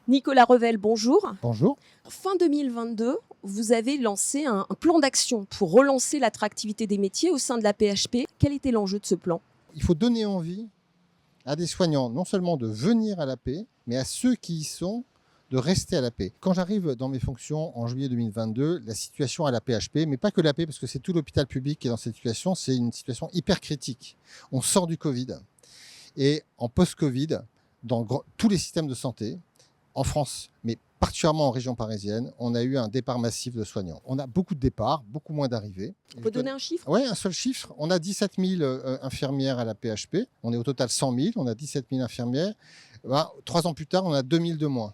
Nicolas Revel, bonjour. Bonjour. Fin 2022, vous avez lancé un plan d'action pour relancer l'attractivité des métiers au sein de la PHP. Quel était l'enjeu de ce plan? Il faut donner envie à des soignants non seulement de venir à la paix, mais à ceux qui y sont de rester à la paix. Quand j'arrive dans mes fonctions en juillet 2022, la situation à la PHP, mais pas que la paix, parce que c'est tout l'hôpital public qui est dans cette situation, c'est une situation hyper critique. On sort du Covid et en post-Covid, dans tous les systèmes de santé, en France, mais particulièrement en région parisienne, on a eu un départ massif de soignants. On a beaucoup de départs, beaucoup moins d'arrivées. On peut donner un chiffre? Oui, un seul chiffre. On a 17 000 infirmières à la PHP. On est au total 100 000. On a 17 000 infirmières. 3 ans plus tard, on a 2 000 de moins.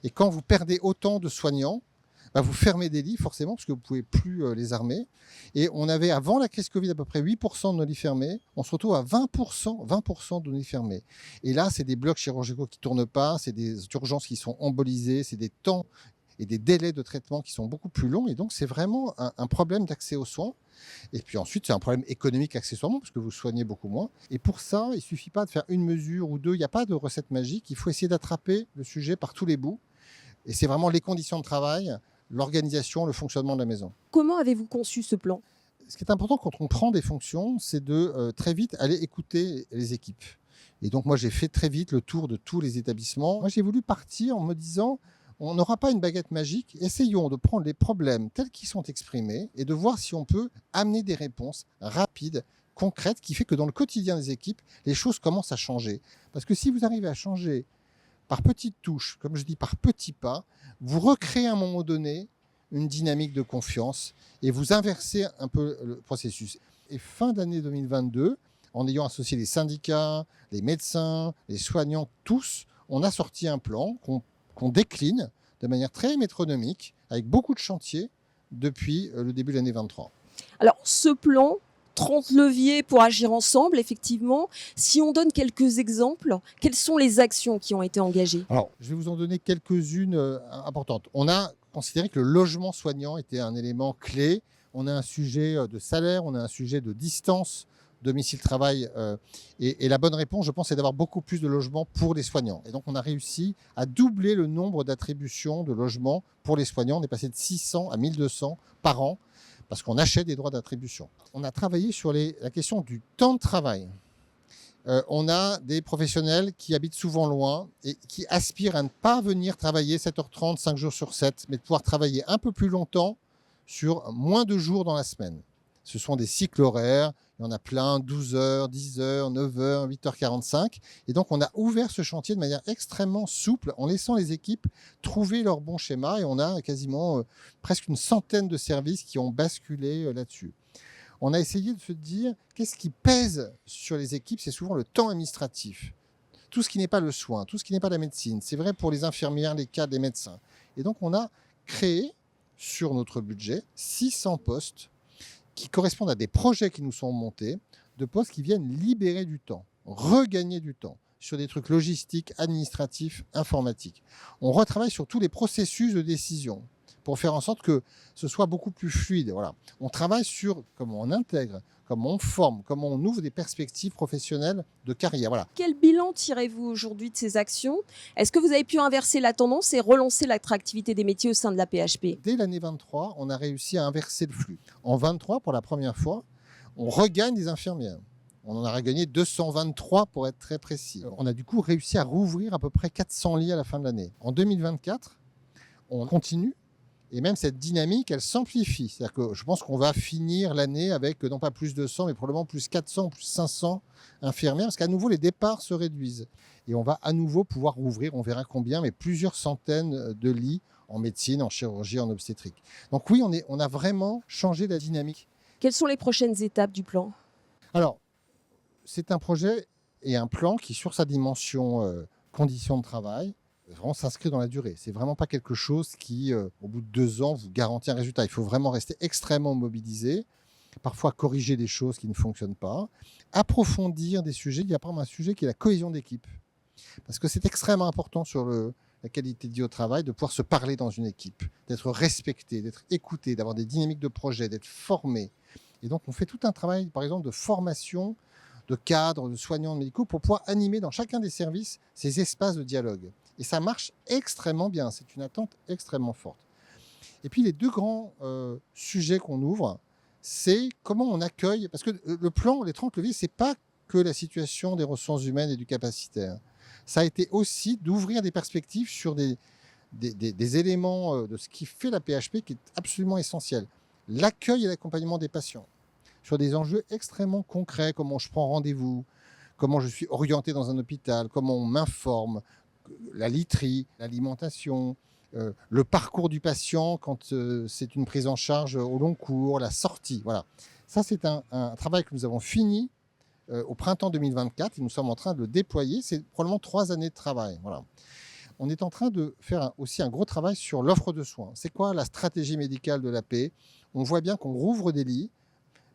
Et quand vous perdez autant de soignants, vous fermez des lits forcément parce que vous ne pouvez plus les armer. Et on avait avant la crise Covid à peu près 8% de nos lits fermés. On se retrouve à 20% de nos lits fermés. Et là, c'est des blocs chirurgicaux qui ne tournent pas, c'est des urgences qui sont embolisées, c'est des temps et des délais de traitement qui sont beaucoup plus longs. Et donc, c'est vraiment un problème d'accès aux soins. Et puis ensuite, c'est un problème économique accessoirement parce que vous soignez beaucoup moins. Et pour ça, il ne suffit pas de faire une mesure ou deux. Il n'y a pas de recette magique. Il faut essayer d'attraper le sujet par tous les bouts. Et c'est vraiment les conditions de travail, l'organisation, le fonctionnement de la maison. Comment avez-vous conçu ce plan? Ce qui est important quand on prend des fonctions, c'est de très vite aller écouter les équipes. Et donc moi, j'ai fait très vite le tour de tous les établissements. Moi, j'ai voulu partir en me disant, on n'aura pas une baguette magique. Essayons de prendre les problèmes tels qu'ils sont exprimés et de voir si on peut amener des réponses rapides, concrètes, qui fait que dans le quotidien des équipes, les choses commencent à changer. Parce que si vous arrivez à changer par petites touches, comme je dis, par petits pas, vous recréez à un moment donné une dynamique de confiance et vous inversez un peu le processus. Et fin d'année 2022, en ayant associé les syndicats, les médecins, les soignants, tous, on a sorti un plan qu'on décline de manière très métronomique, avec beaucoup de chantiers, depuis le début de l'année 23. Alors, ce plan, 30 leviers pour agir ensemble, effectivement. Si on donne quelques exemples, quelles sont les actions qui ont été engagées? Alors, je vais vous en donner quelques-unes importantes. On a considéré que le logement soignant était un élément clé. On a un sujet de salaire, on a un sujet de distance, domicile-travail. Et la bonne réponse, je pense, c'est d'avoir beaucoup plus de logements pour les soignants. Et donc, on a réussi à doubler le nombre d'attributions de logements pour les soignants. On est passé de 600 à 1200 par an, parce qu'on achète des droits d'attribution. On a travaillé sur la question du temps de travail. On a des professionnels qui habitent souvent loin et qui aspirent à ne pas venir travailler 7h30, 5 jours sur 7, mais de pouvoir travailler un peu plus longtemps sur moins de jours dans la semaine. Ce sont des cycles horaires, il y en a plein, 12h, 10h, 9h, 8h45. Et donc, on a ouvert ce chantier de manière extrêmement souple en laissant les équipes trouver leur bon schéma. Et on a quasiment presque une centaine de services qui ont basculé là-dessus. On a essayé de se dire, qu'est-ce qui pèse sur les équipes? C'est souvent le temps administratif. Tout ce qui n'est pas le soin, tout ce qui n'est pas la médecine. C'est vrai pour les infirmières, les cadres, les médecins. Et donc, on a créé, sur notre budget, 600 postes qui correspondent à des projets qui nous sont montés, de postes qui viennent libérer du temps, regagner du temps sur des trucs logistiques, administratifs, informatiques. On retravaille sur tous les processus de décision pour faire en sorte que ce soit beaucoup plus fluide. Voilà. On travaille sur comment on intègre, comment on forme, comment on ouvre des perspectives professionnelles de carrière. Voilà. Quel bilan tirez-vous aujourd'hui de ces actions? Est-ce que vous avez pu inverser la tendance et relancer l'attractivité des métiers au sein de la PHP? Dès l'année 23, on a réussi à inverser le flux. En 23, pour la première fois, on regagne des infirmières. On en a regagné 223 pour être très précis. On a du coup réussi à rouvrir à peu près 400 lits à la fin de l'année. En 2024, on continue. Et même cette dynamique, elle s'amplifie. C'est-à-dire que je pense qu'on va finir l'année avec non pas plus de 100, mais probablement plus 400, plus 500 infirmières, parce qu'à nouveau, les départs se réduisent. Et on va à nouveau pouvoir rouvrir, on verra combien, mais plusieurs centaines de lits en médecine, en chirurgie, en obstétrique. Donc oui, on a vraiment changé la dynamique. Quelles sont les prochaines étapes du plan? Alors, c'est un projet et un plan qui, sur sa dimension conditions de travail, vraiment s'inscrit dans la durée. C'est vraiment pas quelque chose qui, au bout de 2 ans, vous garantit un résultat. Il faut vraiment rester extrêmement mobilisé, parfois corriger des choses qui ne fonctionnent pas, approfondir des sujets. Il y a par exemple un sujet qui est la cohésion d'équipe. Parce que c'est extrêmement important sur la qualité de vie au travail, de pouvoir se parler dans une équipe, d'être respecté, d'être écouté, d'avoir des dynamiques de projet, d'être formé. Et donc, on fait tout un travail, par exemple, de formation de cadres, de soignants médicaux pour pouvoir animer dans chacun des services ces espaces de dialogue. Et ça marche extrêmement bien. C'est une attente extrêmement forte. Et puis les deux grands sujets qu'on ouvre, c'est comment on accueille, parce que le plan, les 30 leviers, c'est pas que la situation des ressources humaines et du capacitaire. Ça a été aussi d'ouvrir des perspectives sur des éléments de ce qui fait la PHP qui est absolument essentiel. L'accueil et l'accompagnement des patients sur des enjeux extrêmement concrets, comment je prends rendez-vous, comment je suis orienté dans un hôpital, comment on m'informe, la literie, l'alimentation, le parcours du patient quand c'est une prise en charge au long cours, la sortie. Voilà. Ça, c'est un travail que nous avons fini au printemps 2024 et nous sommes en train de le déployer. C'est probablement 3 années de travail. Voilà. On est en train de faire aussi un gros travail sur l'offre de soins. C'est quoi la stratégie médicale de l'AP? On voit bien qu'on rouvre des lits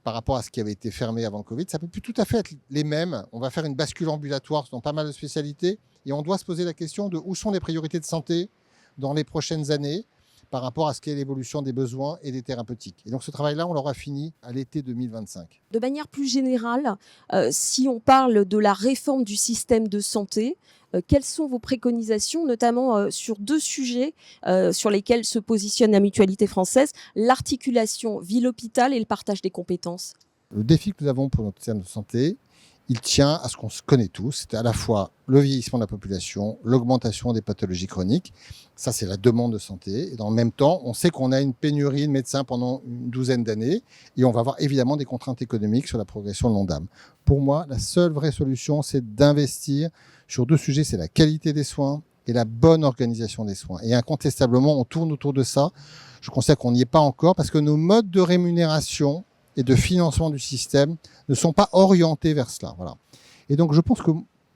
par rapport à ce qui avait été fermé avant le Covid. Ça ne peut plus tout à fait être les mêmes. On va faire une bascule ambulatoire dans pas mal de spécialités et on doit se poser la question de où sont les priorités de santé dans les prochaines années par rapport à ce qu'est l'évolution des besoins et des thérapeutiques. Et donc ce travail-là, on l'aura fini à l'été 2025. De manière plus générale, si on parle de la réforme du système de santé, quelles sont vos préconisations, notamment sur 2 sujets sur lesquels se positionne la Mutualité française, l'articulation ville-hôpital et le partage des compétences? Le défi que nous avons pour notre système de santé, il tient à ce qu'on se connaît tous. C'est à la fois le vieillissement de la population, l'augmentation des pathologies chroniques. Ça, c'est la demande de santé. Et dans le même temps, on sait qu'on a une pénurie de médecins pendant une 12aine d'années. Et on va avoir évidemment des contraintes économiques sur la progression de l'Ondam. Pour moi, la seule vraie solution, c'est d'investir sur 2 sujets. C'est la qualité des soins et la bonne organisation des soins. Et incontestablement, on tourne autour de ça. Je considère qu'on n'y est pas encore parce que nos modes de rémunération et de financement du système ne sont pas orientés vers cela. Voilà. Et donc, je pense que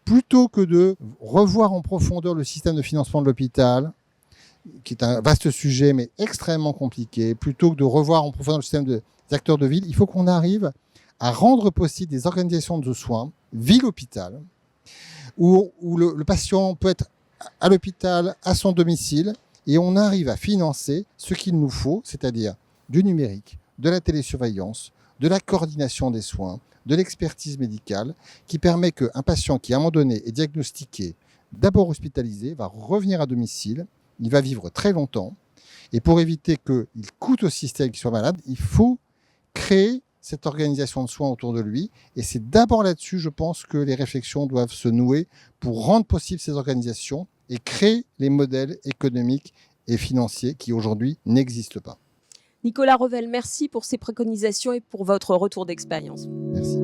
plutôt que de revoir en profondeur le système de financement de l'hôpital, qui est un vaste sujet, mais extrêmement compliqué, plutôt que de revoir en profondeur le système des acteurs de ville, il faut qu'on arrive à rendre possible des organisations de soins, ville-hôpital, où le patient peut être à l'hôpital, à son domicile, et on arrive à financer ce qu'il nous faut, c'est-à-dire du numérique, de la télésurveillance, de la coordination des soins, de l'expertise médicale, qui permet qu'un patient qui, à un moment donné, est diagnostiqué, d'abord hospitalisé, va revenir à domicile, il va vivre très longtemps, et pour éviter qu'il coûte au système qu'il soit malade, il faut créer cette organisation de soins autour de lui, et c'est d'abord là-dessus, je pense, que les réflexions doivent se nouer pour rendre possible ces organisations et créer les modèles économiques et financiers qui aujourd'hui n'existent pas. Nicolas Revel, merci pour ces préconisations et pour votre retour d'expérience. Merci.